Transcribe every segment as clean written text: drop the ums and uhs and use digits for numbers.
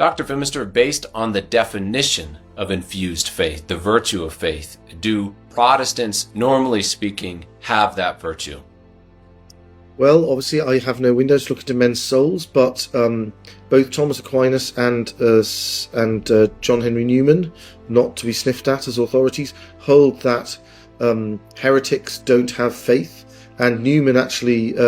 Dr. Fimister, based on the definition of infused faith, the virtue of faith, do Protestants, normally speaking, have that virtue? Well, obviously, I have no windows to look into men's souls, but both Thomas Aquinas and John Henry Newman, not to be sniffed at as authorities, hold that heretics don't have faith. And Newman actually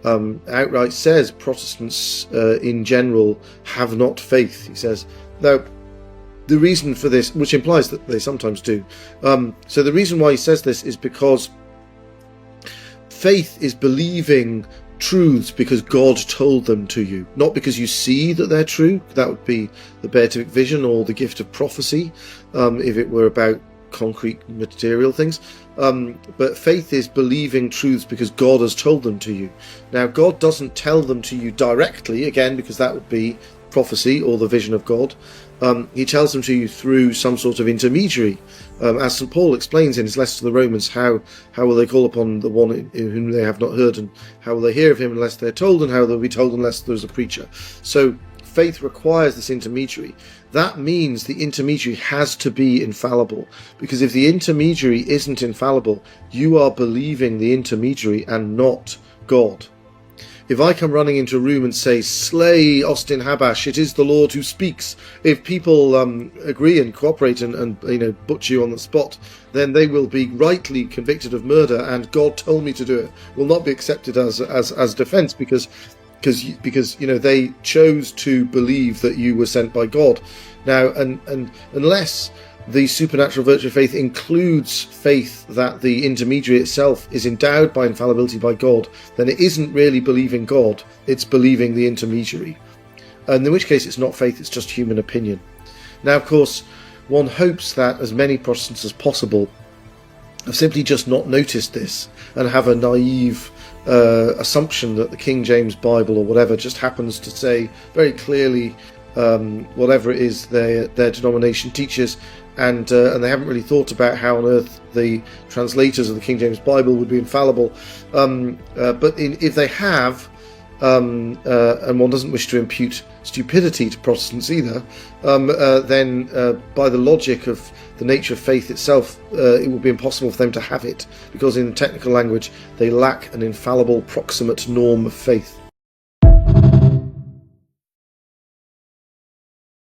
outright says Protestants in general have not faith. He says, now, the reason for this, which implies that they sometimes do, so the reason why he says this is because faith is believing truths because God told them to you, not because you see that they're true. That would be the beatific vision or the gift of prophecy, if it were about concrete material things. But faith is believing truths because God has told them to you. Now, God doesn't tell them to you directly, again, because that would be prophecy or the vision of God. He tells them to you through some sort of intermediary. As St. Paul explains in his letter to the Romans, how will they call upon the one in whom they have not heard, and how will they hear of him unless they're told, and how they'll be told unless there's a preacher. So faith requires this intermediary. That means the intermediary has to be infallible, because if the intermediary isn't infallible, you are believing the intermediary and not God. If I come running into a room and say, "Slay Austin Habash, it is the Lord who speaks," if people agree and cooperate and butcher you on the spot, then they will be rightly convicted of murder, and God told me to do it will not be accepted as defence, because they chose to believe that you were sent by God. Now, and unless the supernatural virtue of faith includes faith that the intermediary itself is endowed by infallibility by God, then it isn't really believing God, it's believing the intermediary. And in which case it's not faith, it's just human opinion. Now, of course, one hopes that as many Protestants as possible have simply just not noticed this and have a naive assumption that the King James Bible or whatever just happens to say very clearly whatever it is their denomination teaches, and they haven't really thought about how on earth the translators of the King James Bible would be infallible. But if they have, and one doesn't wish to impute stupidity to Protestants either, then by the logic of the nature of faith itself, it would be impossible for them to have it, because in technical language they lack an infallible proximate norm of faith.